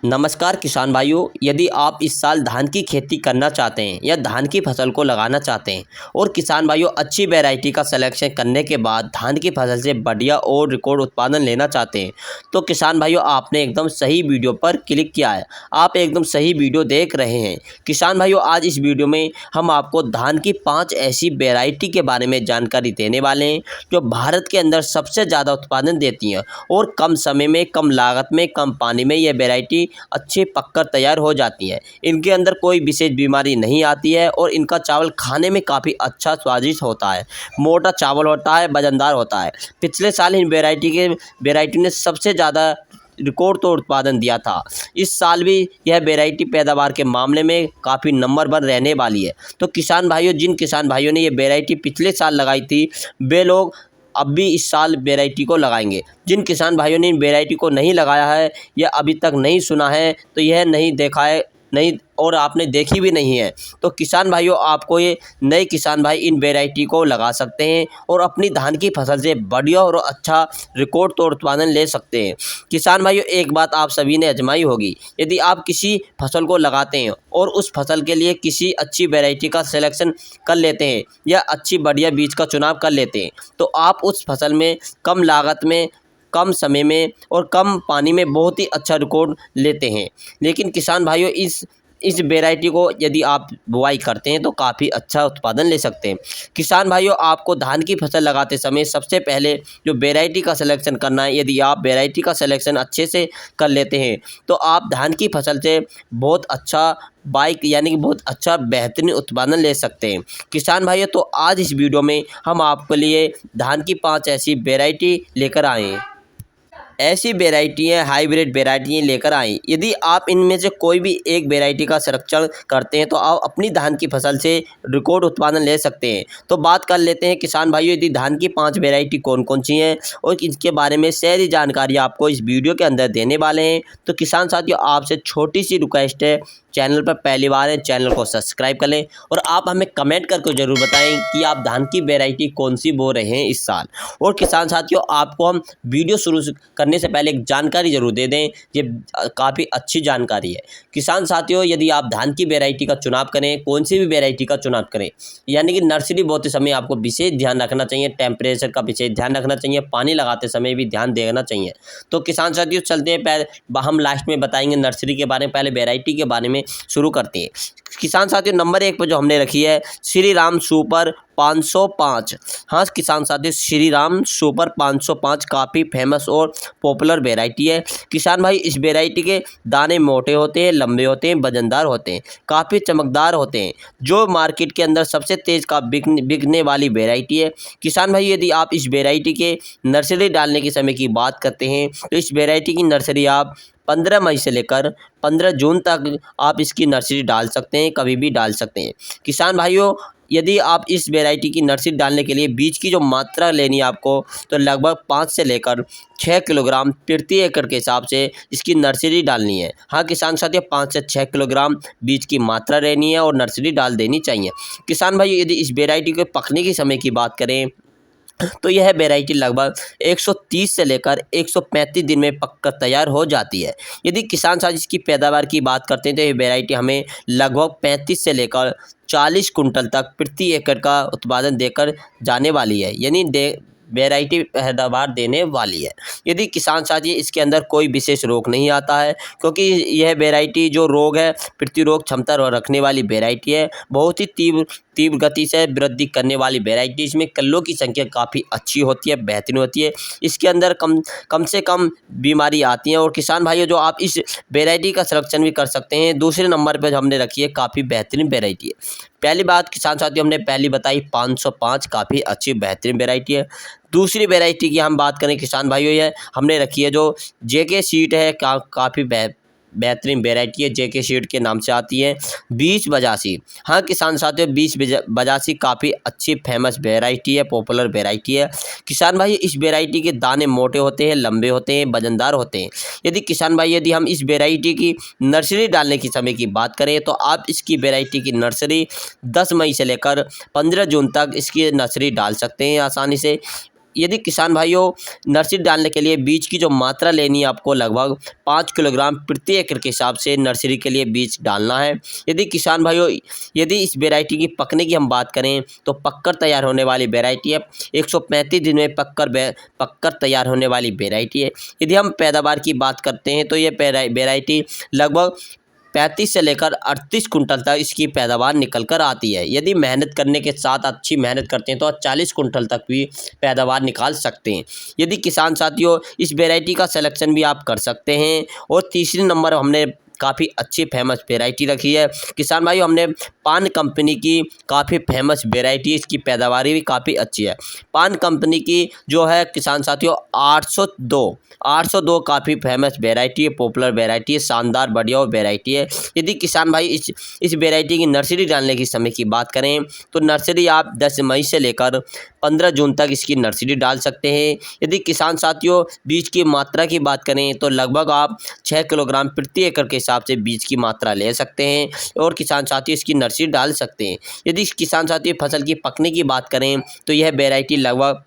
नमस्कार किसान भाइयों। यदि आप इस साल धान की खेती करना चाहते हैं या धान की फसल को लगाना चाहते हैं और किसान भाइयों अच्छी वैरायटी का सिलेक्शन करने के बाद धान की फसल से बढ़िया और रिकॉर्ड उत्पादन लेना चाहते हैं तो किसान भाइयों आपने एकदम सही वीडियो पर क्लिक किया है। आप एकदम सही वीडियो देख रहे हैं। किसान भाइयों आज इस वीडियो में हम आपको धान की 5 ऐसी वैरायटी के बारे में जानकारी देने वाले हैं जो भारत के अंदर सबसे ज़्यादा उत्पादन देती हैं और कम समय में, कम लागत में, कम पानी में ये वैरायटी अच्छे पककर तैयार हो जाती है। इनके अंदर कोई विशेष बीमारी नहीं आती है और इनका चावल खाने में काफ़ी अच्छा स्वादिष्ट होता है। मोटा चावल होता है, वजनदार होता है। पिछले साल इन वैरायटी ने सबसे ज़्यादा रिकॉर्ड तोड़ उत्पादन दिया था। इस साल भी यह वैरायटी पैदावार के मामले में काफ़ी नंबर 1 रहने वाली है। तो किसान भाइयों, जिन किसान भाइयों ने ये वैरायटी पिछले साल लगाई थी वे लोग अब भी इस साल वैरायटी को लगाएंगे। जिन किसान भाइयों ने इन वैरायटी को नहीं लगाया है या अभी तक नहीं सुना है तो यह नहीं देखा है नहीं और आपने देखी भी नहीं है तो किसान भाइयों आपको ये नए किसान भाई इन वैरायटी को लगा सकते हैं और अपनी धान की फसल से बढ़िया और अच्छा रिकॉर्ड तोड़ उत्पादन ले सकते हैं। किसान भाइयों एक बात आप सभी ने आजमाई होगी, यदि आप किसी फसल को लगाते हैं और उस फसल के लिए किसी अच्छी वैरायटी का सिलेक्शन कर लेते हैं या अच्छी बढ़िया बीज का चुनाव कर लेते हैं तो आप उस फसल में कम लागत में, कम समय में और कम पानी में बहुत ही अच्छा रिकॉर्ड लेते हैं। लेकिन किसान भाइयों इस वैरायटी को यदि आप बुआई करते हैं तो काफ़ी अच्छा उत्पादन ले सकते हैं। किसान भाइयों आपको धान की फसल लगाते समय सबसे पहले जो वैरायटी का सिलेक्शन करना है, यदि आप वैरायटी का सिलेक्शन अच्छे से कर लेते हैं तो आप धान की फसल से बहुत अच्छा यानी कि बहुत अच्छा बेहतरीन उत्पादन ले सकते हैं। किसान भाइयों तो आज इस वीडियो में हम आपके लिए धान की 5 ऐसी वैरायटी लेकर आए हैं। ऐसी वैरायटियाँ, हाइब्रिड वैरायटियाँ लेकर आएँ। यदि आप इनमें से कोई भी एक वैरायटी का संरक्षण करते हैं तो आप अपनी धान की फसल से रिकॉर्ड उत्पादन ले सकते हैं। तो बात कर लेते हैं किसान भाइयों, यदि धान की 5 वैरायटी कौन कौन सी हैं और इसके बारे में सारी जानकारी आपको इस वीडियो के अंदर देने वाले हैं। तो किसान साथियों आपसे छोटी सी रिक्वेस्ट है, चैनल पर पहली बार है चैनल को सब्सक्राइब कर लें और आप हमें कमेंट करके ज़रूर बताएं कि आप धान की वैरायटी कौन सी बो रहे हैं इस साल। और किसान साथियों आपको हम वीडियो शुरू करने से पहले एक जानकारी ज़रूर दे दें, ये काफ़ी अच्छी जानकारी है। किसान साथियों यदि आप धान की वैरायटी का चुनाव करें, कौन सी भी वैरायटी का चुनाव करें, यानी कि नर्सरी बोते समय आपको विशेष ध्यान रखना चाहिए, टेम्परेचर का विशेष ध्यान रखना चाहिए, पानी लगाते समय भी ध्यान देना चाहिए। तो किसान साथियों चलते हैं, पहले हम लास्ट में बताएंगे नर्सरी के बारे में, पहले वैरायटी के बारे में शुरू करते हैं। किसान साथियों नंबर 1 पर जो हमने रखी है श्री राम सुपर 505। हाँ किसान साथियों श्री राम सुपर 505 काफ़ी फेमस और पॉपुलर वैरायटी है। किसान भाई इस वैरायटी के दाने मोटे होते हैं, लंबे होते हैं, वजनदार होते हैं, काफ़ी चमकदार होते हैं, जो मार्केट के अंदर सबसे तेज़ का बिकने वाली वैरायटी है। किसान भाई यदि आप इस वैरायटी के नर्सरी डालने के समय की बात करते हैं तो इस वैरायटी की नर्सरी आप 15 मई से लेकर 15 जून तक आप इसकी नर्सरी डाल सकते हैं, कभी भी डाल सकते हैं। किसान भाइयों यदि आप इस वैरायटी की नर्सरी डालने के लिए बीज की जो मात्रा लेनी है आपको तो लगभग 5 से लेकर 6 किलोग्राम प्रति एकड़ के हिसाब से इसकी नर्सरी डालनी है। हाँ किसान साथियों 5 से 6 किलोग्राम बीज की मात्रा रहनी है और नर्सरी डाल देनी चाहिए। किसान भाई यदि इस वैरायटी के पकने के समय की बात करें तो यह वैरायटी लगभग 130 से लेकर 135 दिन में पककर तैयार हो जाती है। यदि किसान साथ इसकी पैदावार की बात करते हैं तो ये वैरायटी हमें लगभग 35 से लेकर 40 कुंटल तक प्रति एकड़ का उत्पादन देकर जाने वाली है, यानी वैरायटी पैदावार देने वाली है। यदि किसान साथी इसके अंदर कोई विशेष रोग नहीं आता है, क्योंकि यह वैरायटी जो रोग है प्रतिरोध क्षमता रखने वाली वैरायटी है, बहुत ही तीव्र गति से वृद्धि करने वाली वैरायटी। इसमें कल्लों की संख्या काफ़ी अच्छी होती है, बेहतरीन होती है। इसके अंदर कम से कम बीमारी आती हैं और किसान भाइयों जो आप इस वैरायटी का संरक्षण भी कर सकते हैं। दूसरे नंबर पर हमने रखी है काफ़ी बेहतरीन वैरायटी है। पहली बात किसान साथियों हमने पहली बताई 505 काफ़ी अच्छी बेहतरीन वैरायटी है। दूसरी वैरायटी की हम बात करें किसान भाइयों ये हमने रखी है जो जेके सीड है, काफ़ी बेहतरीन वैरायटी है, जेके सीड के नाम से आती है 2082। हाँ किसान साथियों 2082 काफ़ी अच्छी फेमस वैरायटी है, पॉपुलर वैरायटी है। किसान भाई इस वैरायटी के दाने मोटे होते हैं, लंबे होते हैं, वजनदार होते हैं। यदि किसान भाई यदि हम इस वैरायटी की नर्सरी डालने के समय की बात करें तो आप इसकी वैरायटी की नर्सरी 10 मई से लेकर 15 जून तक इसकी नर्सरी डाल सकते हैं आसानी से। यदि किसान भाइयों नर्सरी डालने के लिए बीज की जो मात्रा लेनी है आपको लगभग 5 किलोग्राम प्रति एकड़ के हिसाब से नर्सरी के लिए बीज डालना है। यदि किसान भाइयों यदि इस वेराइटी की पकने की हम बात करें तो पककर तैयार होने वाली वेराइटी है, 135 दिन में पककर तैयार होने वाली वेराइटी है। यदि हम पैदावार की बात करते हैं तो ये वेराइटी लगभग 35 से लेकर 38 कुंटल तक इसकी पैदावार निकल कर आती है। यदि मेहनत करने के साथ अच्छी मेहनत करते हैं तो 40 कुंटल तक भी पैदावार निकाल सकते हैं। यदि किसान साथियों इस वेराइटी का सिलेक्शन भी आप कर सकते हैं। और तीसरे नंबर हमने काफ़ी अच्छी फेमस वेराइटी रखी है किसान भाइयों, हमने पान कंपनी की काफ़ी फेमस वेराइटी, इसकी पैदावार भी काफ़ी अच्छी है। पान कंपनी की जो है किसान साथियों 802 काफ़ी फेमस वेराइटी है, पॉपुलर वेराइटी है, शानदार बढ़िया वेराइटी है। यदि किसान भाई इस वेराइटी की नर्सरी डालने की समय की बात करें तो नर्सरी आप 10 मई से लेकर 15 जून तक इसकी नर्सरी डाल सकते हैं। यदि किसान साथियों बीज की मात्रा की बात करें तो लगभग आप 6 किलोग्राम प्रति एकड़ के हिसाब से बीज की मात्रा ले सकते हैं और किसान साथी इसकी नर्सरी डाल सकते हैं। यदि किसान साथी फसल की पकने की बात करें तो यह वेराइटी लगभग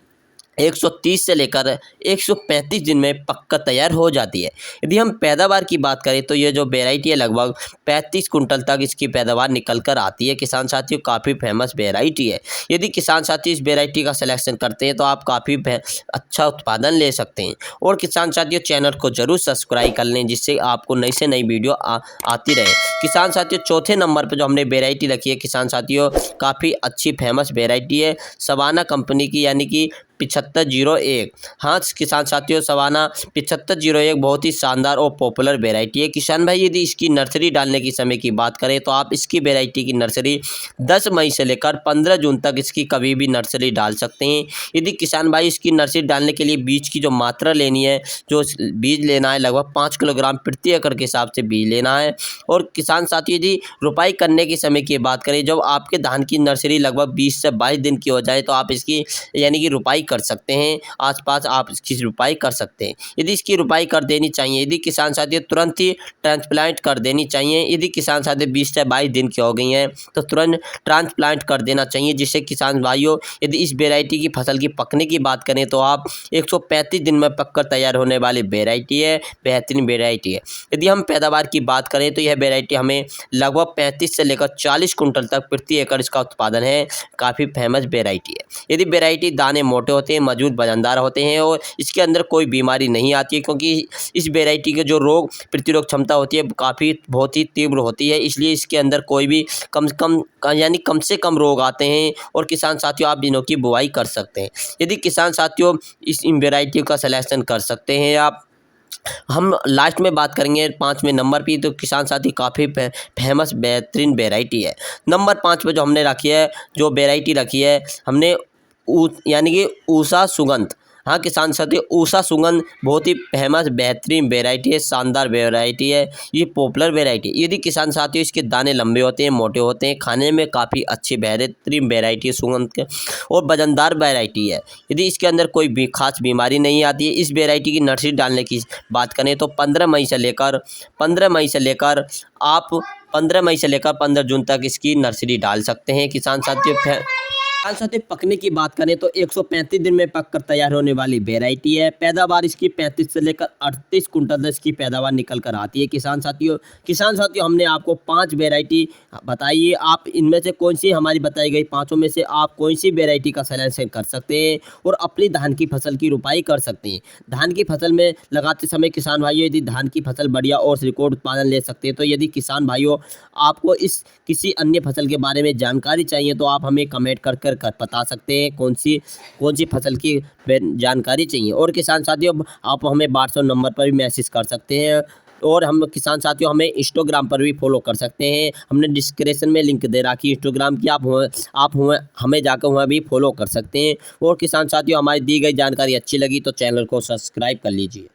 130 से लेकर 135 दिन में पककर तैयार हो जाती है। यदि हम पैदावार की बात करें तो ये जो वेराइटी है लगभग 35 कुंटल तक इसकी पैदावार निकल कर आती है। किसान साथियों काफ़ी फेमस वेराइटी है। यदि किसान साथी इस वेराइटी का सिलेक्शन करते हैं तो आप काफ़ी अच्छा उत्पादन ले सकते हैं। और किसान साथियों चैनल को जरूर सब्सक्राइब कर लें जिससे आपको नई से नई वीडियो आती रहे। किसान साथियों चौथे नंबर पर जो हमने वेराइटी रखी है किसान साथियों काफ़ी अच्छी फेमस वेराइटी है, सवाना कंपनी की, यानी कि 7501। हाँ किसान साथियों सवाना 7501 बहुत ही शानदार और पॉपुलर वेराइटी है। किसान भाई यदि इसकी नर्सरी डालने की समय की बात करें तो आप इसकी वेराइटी की नर्सरी 10 मई से लेकर 15 जून तक इसकी कभी भी नर्सरी डाल सकते हैं। यदि किसान भाई इसकी नर्सरी डालने के लिए बीज की जो मात्रा लेनी है, जो बीज लेना है लगभग 5 किलोग्राम प्रति एकड़ के हिसाब से बीज लेना है। और किसान साथियों यदि रुपाई करने के समय की बात करें, जब आपके धान की नर्सरी लगभग 20 से 22 दिन की हो जाए तो आप इसकी यानी कि रुपाई कर सकते हैं। आसपास आप इसकी रुपाई कर सकते हैं। यदि इसकी रुपाई कर देनी चाहिए, यदि किसान साथी तुरंत ही ट्रांसप्लांट कर देनी चाहिए। यदि किसान साथी 20 से 22 दिन की हो गई हैं तो तुरंत ट्रांसप्लांट कर देना चाहिए, जिससे किसान भाइयों यदि इस वेराइटी की फसल की पकने की बात करें तो आप 135 दिन में पककर तैयार होने वाली वेराइटी है, बेहतरीन वेराइटी है। यदि हम पैदावार की बात करें तो यह वेराइटी हमें लगभग 35 से लेकर 40 कुंटल तक प्रति एकड़ इसका उत्पादन है, काफ़ी फेमस वेराइटी है। यदि वेराइटी दाने मोटे होते हैं, मजबूत वजनदार होते हैं और इसके अंदर कोई बीमारी नहीं आती है, क्योंकि इस वेराइटी के जो रोग प्रतिरोधक क्षमता होती है काफ़ी बहुत ही तीव्र होती है, इसलिए इसके अंदर कोई भी कम से कम रोग आते हैं और किसान साथियों आप दिनों की बुआई कर सकते हैं। यदि किसान साथियों इस वेराइटी का सिलेक्शन कर सकते हैं आप। हम लास्ट में बात करेंगे 5वें नंबर पे, तो किसान साथी काफ़ी फेमस बेहतरीन वेराइटी है। नंबर 5 पे जो हमने रखी है, जो वेराइटी रखी है हमने यानी कि उषा सुगंध। हाँ किसान साथी उषा सुगंध बहुत ही फेमस बेहतरीन वेराइटी है, शानदार वेराइटी है, ये पॉपुलर वेराइटी। यदि किसान साथियों इसके दाने लंबे होते हैं, मोटे होते हैं, खाने में काफ़ी अच्छी बेहतरीन वेराइटी है सुगंध के और वजनदार वेराइटी है। यदि इसके अंदर कोई भी खास बीमारी नहीं आती है। इस वेराइटी की नर्सरी डालने की बात करें तो 15 मई से लेकर 15 जून तक इसकी नर्सरी डाल सकते हैं। किसान साथियों पकने की बात करें तो 135 दिन में पककर तैयार होने वाली वेराइटी है। पैदावार इसकी 35 से लेकर 38 कुंटल तक इसकी पैदावार निकल कर आती है। किसान साथियों हमने आपको 5 वेराइटी बताई है, आप इनमें से कौन सी हमारी बताई गई 5 में से आप कौन सी वेराइटी का सिलेक्शन कर सकते हैं और अपनी धान की फसल की रुपाई कर सकते हैं। धान की फसल में लगाते समय किसान भाइयों यदि धान की फसल बढ़िया और रिकॉर्ड उत्पादन ले सकते हैं, तो यदि किसान भाइयों आपको इस किसी अन्य फसल के बारे में जानकारी चाहिए तो आप हमें कमेंट कर बता सकते हैं कौन सी फसल की जानकारी चाहिए। और किसान साथियों आप हमें व्हाट्सएप नंबर पर भी मैसेज कर सकते हैं और हम किसान साथियों हमें इंस्टाग्राम पर भी फॉलो कर सकते हैं। हमने डिस्क्रिप्शन में लिंक दे रखी है इंस्टाग्राम की, आप हमें जाकर वहाँ भी फॉलो कर सकते हैं। और किसान साथियों हमारी दी गई जानकारी अच्छी लगी तो चैनल को सब्सक्राइब कर लीजिए।